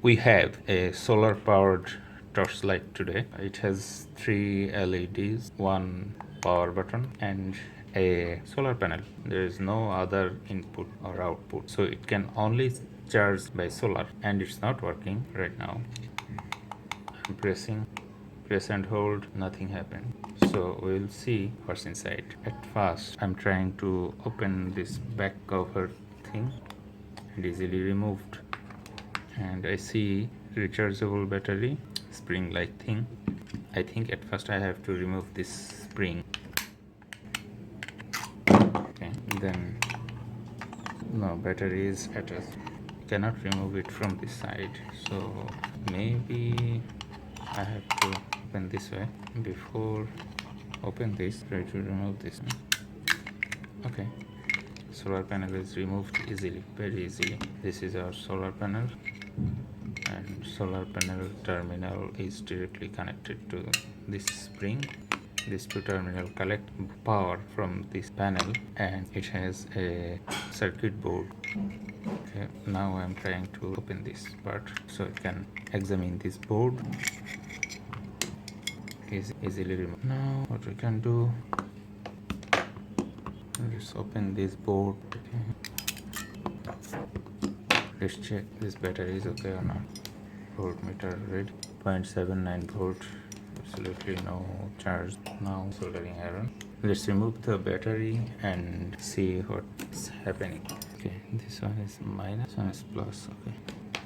We have a solar powered torchlight today. It has 3 LEDs, one power button, and a solar panel. There is no other input or output, so it can only charge by solar, and it's not working right now. I'm press and hold, nothing happened. So we'll see what's inside. At first I'm trying to open this back cover thing, and easily removed, and I see rechargeable battery spring like thing. I think at first I have to remove this spring. Okay, then no, battery is attached. Cannot remove it from this side, so maybe I have to open this way. Before open this, try to remove this. Okay, solar panel is removed easily, very easily. This is our solar panel, and solar panel terminal is directly connected to this spring. These two terminals collect power from this panel, and it has a circuit board. Okay, now I'm trying to open this part so I can examine this board. Is easily removed. Now what we can do, let's open this board. Okay, let's check this battery is okay or not. Voltmeter read 0.79 volt, absolutely no charge. Now soldering iron. Let's remove the battery and see what's happening. Okay, this one is minus, this one is plus. Okay,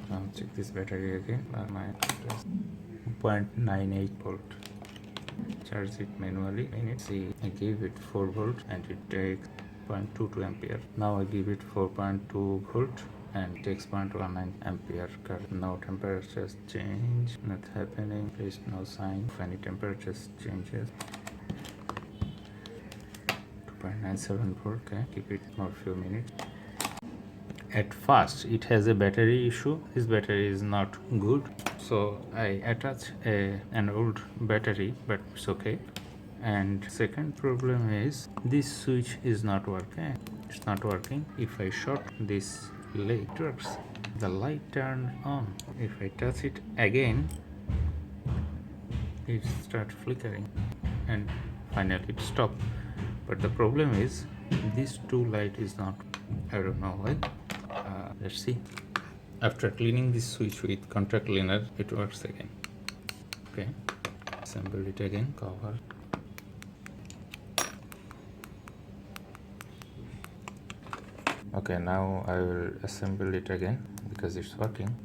now check this battery again. Minus 0.98 volt. Charge it manually. See, I gave it 4 volt and it takes 0.22 ampere. Now I give it 4.2 volt and it takes 0.19 ampere current. No temperatures change, not happening. There is no sign of any temperatures changes. 2.97 volt. Okay, keep it for a few minutes. At first it has a battery issue. This battery is not good, so I attach an old battery, but it's okay. And second problem is this switch is not working. It's not working. If I short this light, it works. The light turned on. If I touch it again, it starts flickering, and finally it stopped. But the problem is this two light is not, I don't know why. Let's see. After cleaning this switch with contact cleaner, it works again. Okay, assemble it again, cover. Okay, now I will assemble it again because it's working,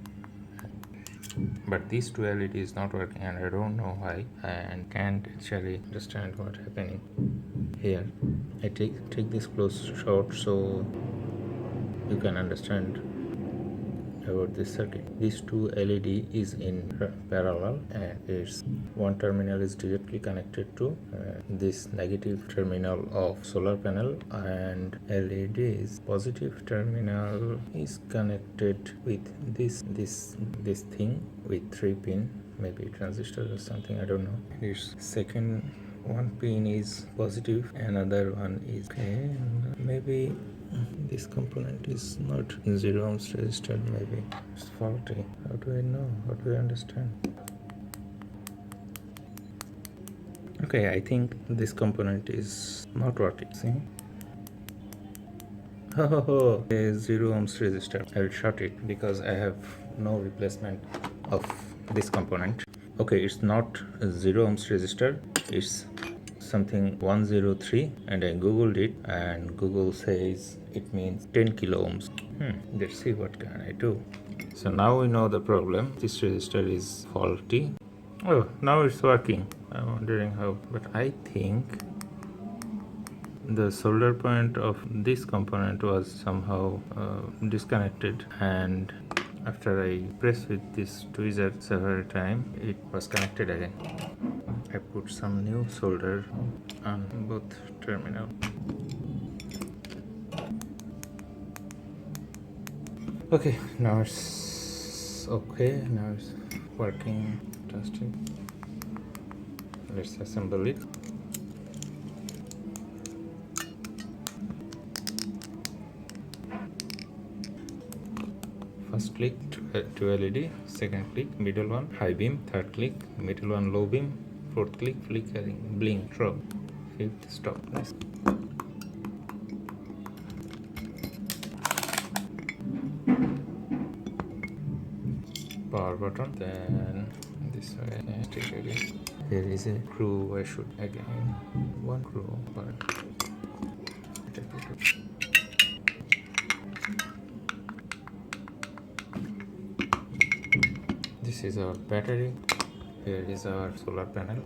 but these two LED is not working, and I don't know why, and can't actually understand what's happening here. I take this close shot so you can understand about this circuit. These two LED is in parallel, and its one terminal is directly connected to this negative terminal of solar panel, and LED is positive terminal is connected with this thing with 3 pin, maybe transistor or something, I don't know. Its second one pin is positive, another one is okay. Maybe this component is not 0 ohms resistor, maybe it's faulty. How do I know? How do I understand? Okay, I think this component is not working. See? Oh, a 0 ohms resistor. I will short it because I have no replacement of this component. Okay, it's not a 0 ohms resistor, it's something 103, and I googled it, and Google says it means 10 kilo ohms. Let's see what can I do. So now we know the problem. This resistor is faulty. Oh, now it's working. I'm wondering how, but I think the solder point of this component was somehow disconnected, and after I pressed with this tweezer several times, it was connected again. I put some new solder on both terminals. Okay, now it's okay. Now it's working. Fantastic. Let's assemble it. First click to two LED, second click, middle one, high beam, third click, middle one, low beam, fourth click, flickering, blink, drop, fifth, stop. Nice. Power button, then this way, stick again. There is a screw. I should again one screw, but this is our battery. Here is our solar panel.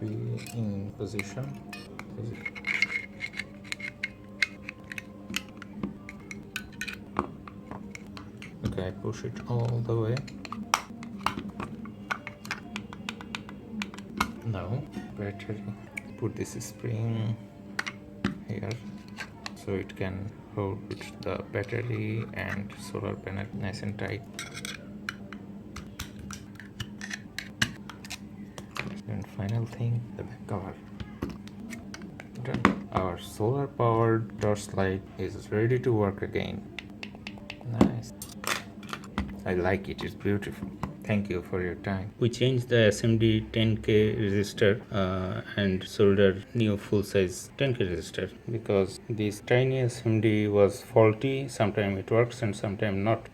Be in position. Okay, I push it all the way. Now battery. Put this spring here so it can hold the battery and solar panel nice and tight. And final thing, the back cover. Done. Our solar powered torchlight is ready to work again. Nice. I like it, it's beautiful. Thank you for your time. We changed the SMD 10K resistor and soldered new full size 10K resistor because this tiny SMD was faulty. Sometimes it works and sometimes not.